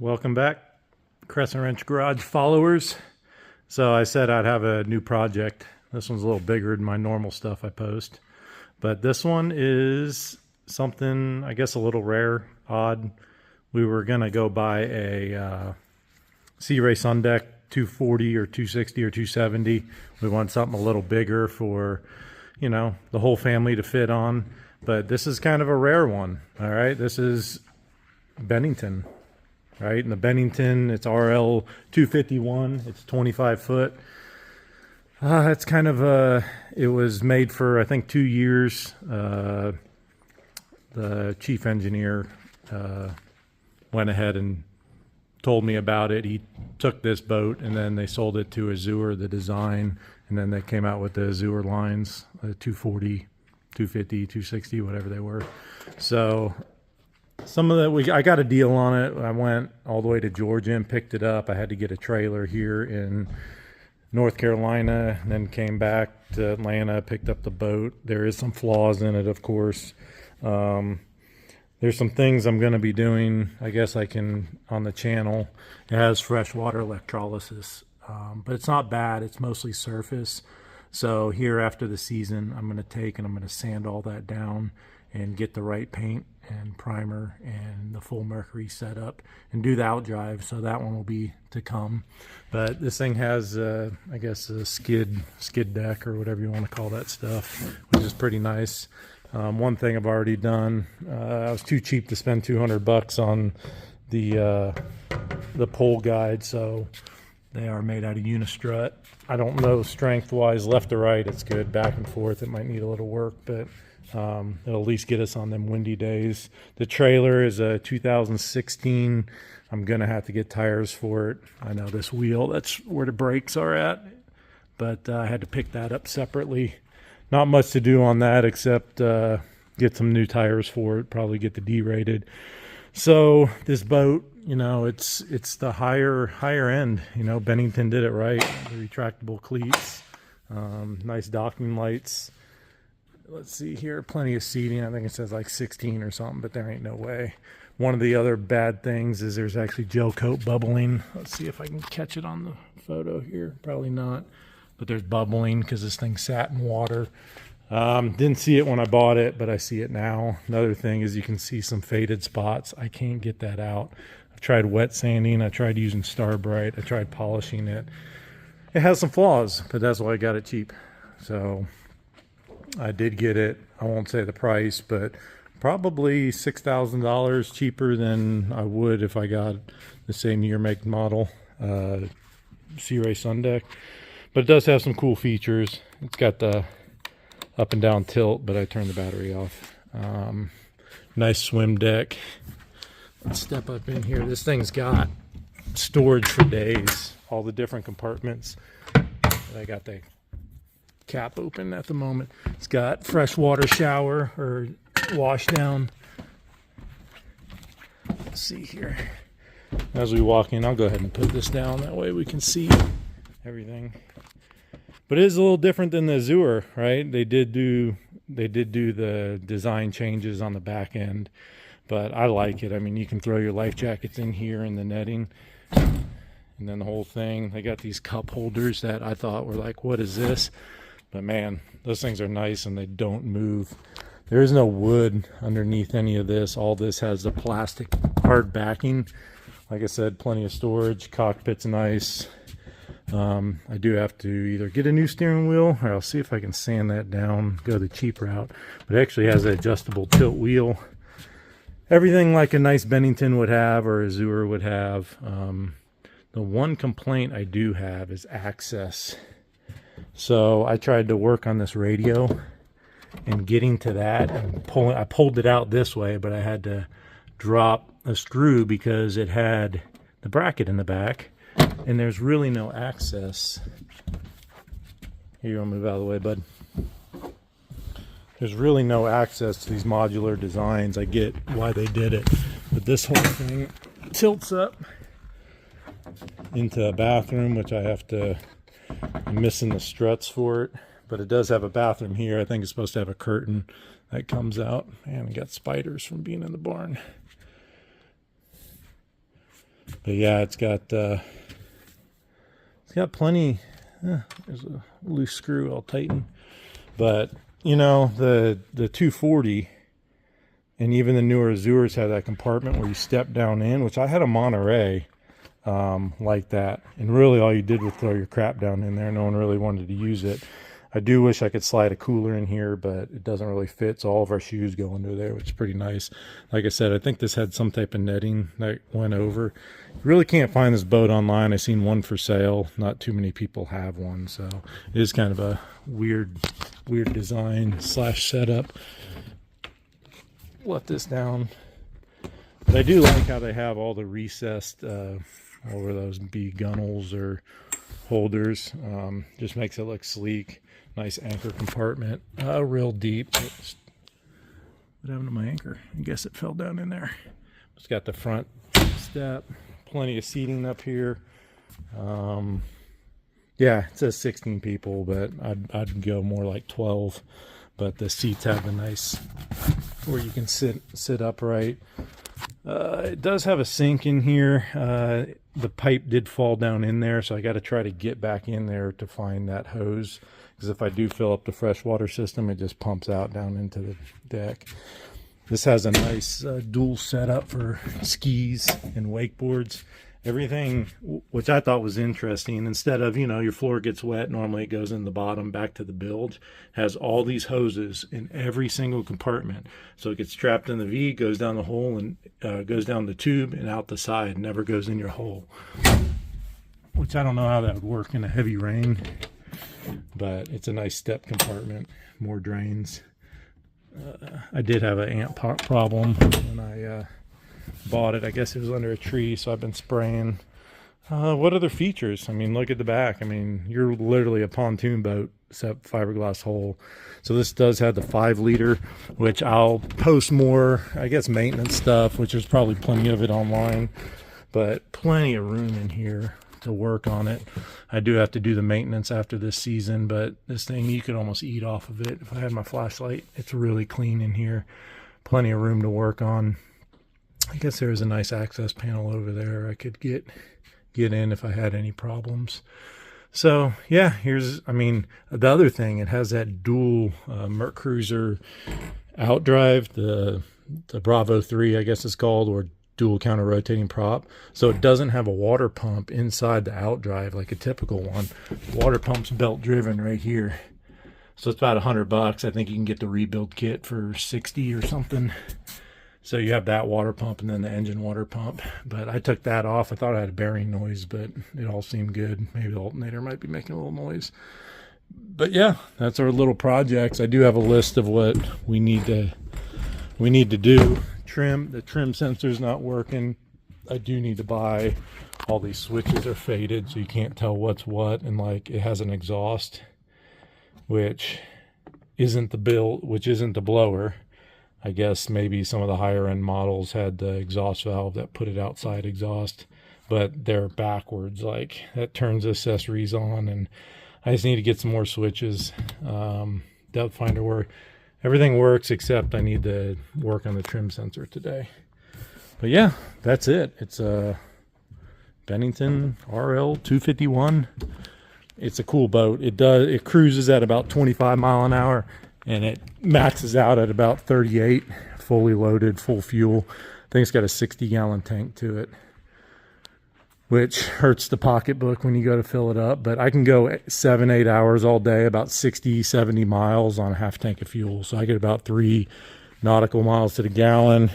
Welcome back, Crescent Wrench Garage followers. So I said I'd have a new project. This one's a little bigger than my normal stuff I post, but this one is something, I guess, a little rare, odd. We were gonna go buy a Sea Ray Sun Deck 240 or 260 or 270. We want something a little bigger for, you know, the whole family to fit on. But this is kind of a rare one. All right, this is Bennington. Right, and the Bennington, it's RL251. It's 25 foot. It's kind of it was made for, I think, 2 years. The chief engineer went ahead and told me about it. He took this boat and then they sold it to Azure, the design, and then they came out with the Azure lines, 240, 250, 260, whatever they were. So some of that, I got a deal on it. I went all the way to Georgia and picked it up. I had to get a trailer here in North Carolina, and then came back to Atlanta, picked up the boat. There is some flaws in it, of course. There's some things I'm going to be doing, I guess I can, on the channel. It has freshwater electrolysis, but it's not bad. It's mostly surface. So here after the season, I'm going to take and I'm going to sand all that down and get the right paint and primer and the full mercury setup and do the outdrive. So that one will be to come. But this thing has, I guess, a skid deck or whatever you want to call that stuff, which is pretty nice. One thing I've already done, I was too cheap to spend $200 on the pole guide, so they are made out of unistrut. I don't know strength-wise, left to right, it's good. Back and forth, it might need a little work, but it'll at least get us on them windy days. The trailer is a 2016. I'm gonna have to get tires for it. I know this wheel, that's where the brakes are at, but I had to pick that up separately. Not much to do on that except get some new tires for it, probably get the D-rated. So this boat, you know, it's the higher end. You know, Bennington did it right. The retractable cleats, nice docking lights. Let's see here, plenty of seating. I think it says like 16 or something, but there ain't no way. One of the other bad things is there's actually gel coat bubbling. Let's see if I can catch it on the photo here. Probably not. But there's bubbling because this thing sat in water. Didn't see it when I bought it, but I see it now. Another thing is you can see some faded spots. I can't get that out. I've tried wet sanding. I tried using Starbright. I tried polishing it. It has some flaws, but that's why I got it cheap. So I did get it. I won't say the price, but probably $6,000 cheaper than I would if I got the same year, make, model Sea Ray Sun Deck. But it does have some cool features. It's got the up and down tilt, but I turned the battery off. Nice swim deck. Let's step up in here. This thing's got storage for days. All the different compartments. I got the cap open at the moment. It's got freshwater shower or wash down. Let's see here. As we walk in, I'll go ahead and put this down. That way we can see everything. But it is a little different than the Azure, right? They did do the design changes on the back end, but I like it. I mean, you can throw your life jackets in here in the netting, and then the whole thing. They got these cup holders that I thought were like, what is this? But man, those things are nice and they don't move. There is no wood underneath any of this. All this has the plastic hard backing. Like I said, plenty of storage. Cockpit's nice. I do have to either get a new steering wheel or I'll see if I can sand that down, go the cheap route. But it actually has an adjustable tilt wheel. Everything like a nice Bennington would have or Azure would have. The one complaint I do have is access. So I tried to work on this radio and getting to that and pulling. I pulled it out this way, but I had to drop a screw because it had the bracket in the back. And there's really no access. Here, you'll move out of the way, bud. There's really no access to these modular designs. I get why they did it, but this whole thing tilts up into a bathroom, which I have to, I'm missing the struts for it, but it does have a bathroom here. I think it's supposed to have a curtain that comes out. Man, we got spiders from being in the barn. But yeah, it's got plenty. There's a loose screw I'll tighten. But you know, the 240 and even the newer Azures have that compartment where you step down in, which I had a Monterey like that, and really all you did was throw your crap down in there. No one really wanted to use it. I do wish I could slide a cooler in here, but it doesn't really fit, so all of our shoes go under there, which is pretty nice. Like I said, I think this had some type of netting that went over. You really can't find this boat online. I've seen one for sale. Not too many people have one, so it is kind of a weird design slash setup. Let this down. But I do like how they have all the recessed over those B gunnels or holders. Just makes it look sleek. Nice anchor compartment, real deep. Oops. What happened to my anchor? I guess it fell down in there. It's got the front step, plenty of seating up here. Yeah, it says 16 people, but I'd go more like 12. But the seats have a nice where you can sit upright. It does have a sink in here. The pipe did fall down in there, so I got to try to get back in there to find that hose, because if I do fill up the freshwater system, it just pumps out down into the deck. This has a nice dual setup for skis and wakeboards. Everything, which I thought was interesting, instead of, you know, your floor gets wet, normally it goes in the bottom back to the bilge, has all these hoses in every single compartment. So it gets trapped in the V, goes down the hole, and goes down the tube and out the side, never goes in your hole. Which I don't know how that would work in a heavy rain, but it's a nice step compartment, more drains. I did have an ant problem when I bought it. I guess it was under a tree, so I've been spraying. What other features? I mean, look at the back. I mean, you're literally a pontoon boat except fiberglass hull. So this does have the 5-liter, which I'll post more, I guess, maintenance stuff, which there's probably plenty of it online, but plenty of room in here to work on it. I do have to do the maintenance after this season, but this thing, you could almost eat off of it. If I had my flashlight, it's really clean in here. Plenty of room to work on. I guess there's a nice access panel over there I could get in if I had any problems. So yeah, I mean, the other thing, it has that dual Merc Cruiser outdrive, the Bravo 3, I guess it's called, or dual counter rotating prop. So it doesn't have a water pump inside the outdrive like a typical one. The water pump's belt driven right here. So it's about $100. I think you can get the rebuild kit for 60 or something. So you have that water pump and then the engine water pump. But I took that off. I thought I had a bearing noise, but it all seemed good. Maybe the alternator might be making a little noise. But yeah, that's our little projects. I do have a list of what we need to do. The trim sensor's not working. I do need to buy, all these switches are faded, so you can't tell what's what, and like it has an exhaust, which isn't the blower. I guess maybe some of the higher end models had the exhaust valve that put it outside exhaust, but they're backwards. Like that turns accessories on, and I just need to get some more switches. Depth finder work. Everything works except I need to work on the trim sensor today. But yeah, that's it. It's a Bennington RL251. It's a cool boat. It cruises at about 25 mile an hour. And it maxes out at about 38, fully loaded, full fuel. I think it's got a 60-gallon tank to it, which hurts the pocketbook when you go to fill it up. But I can go 7-8 hours all day, about 60, 70 miles on a half tank of fuel. So I get about 3 nautical miles to the gallon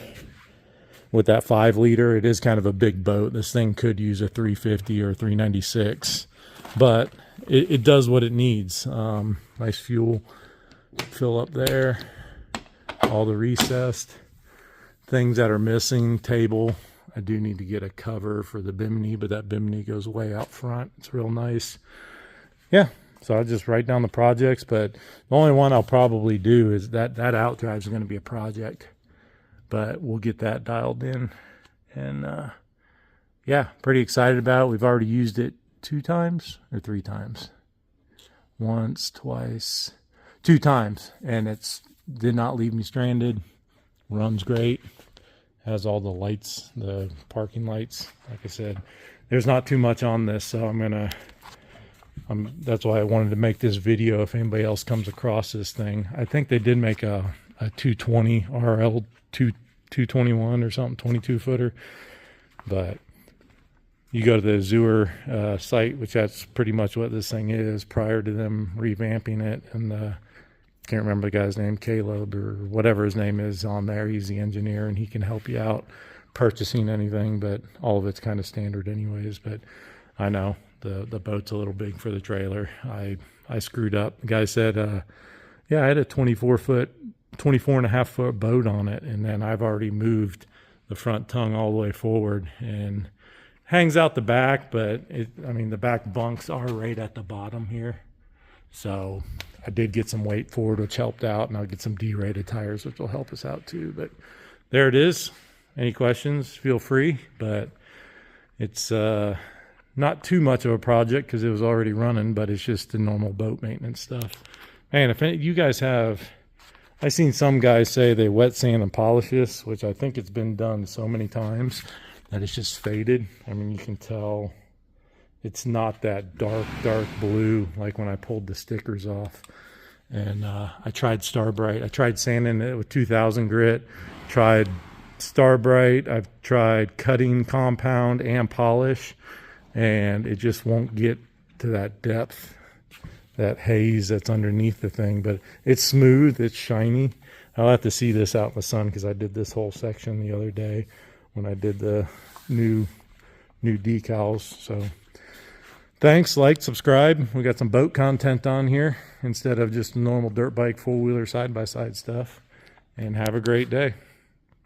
with that 5-liter. It is kind of a big boat. This thing could use a 350 or 396, but it does what it needs. Nice fuel. Fill up there, all the recessed things that are missing. Table, I do need to get a cover for the bimini, but that bimini goes way out front. It's real nice. Yeah, so I just write down the projects, but the only one I'll probably do is that outdrive is going to be a project, but we'll get that dialed in. And yeah, pretty excited about it. We've already used it 2 times or 3 times. Once, twice, 2 times, and it's did not leave me stranded. Runs great, Has all the lights, the parking lights. Like I said, there's not too much on this, so that's why I wanted to make this video if anybody else comes across this thing. I think they did make a 220 RL251 or something, 22 footer. But you go to the Azure site, which that's pretty much what this thing is prior to them revamping it. And can't remember the guy's name, Caleb or whatever his name is on there. He's the engineer and he can help you out purchasing anything, but all of it's kind of standard anyways. But I know the boat's a little big for the trailer. I screwed up. The guy said, yeah, I had a 24 and a half foot boat on it. And then I've already moved the front tongue all the way forward and hangs out the back, but the back bunks are right at the bottom here. So I did get some weight forward, which helped out, and I'll get some D-rated tires, which will help us out too. But there it is. Any questions, feel free. But it's not too much of a project because it was already running, but it's just the normal boat maintenance stuff. Man, if you guys have, I've seen some guys say they wet sand and polish this, which I think it's been done so many times that it's just faded. I mean, you can tell it's not that dark blue like when I pulled the stickers off. And I tried Starbright. I tried sanding it with 2000 grit, tried Starbright. I've tried cutting compound and polish, and it just won't get to that depth, that haze that's underneath the thing. But it's smooth, it's shiny. I'll have to see this out in the sun because I did this whole section the other day when I did the new decals. So thanks, like, subscribe. We got some boat content on here instead of just normal dirt bike, four-wheeler, side-by-side stuff. And have a great day.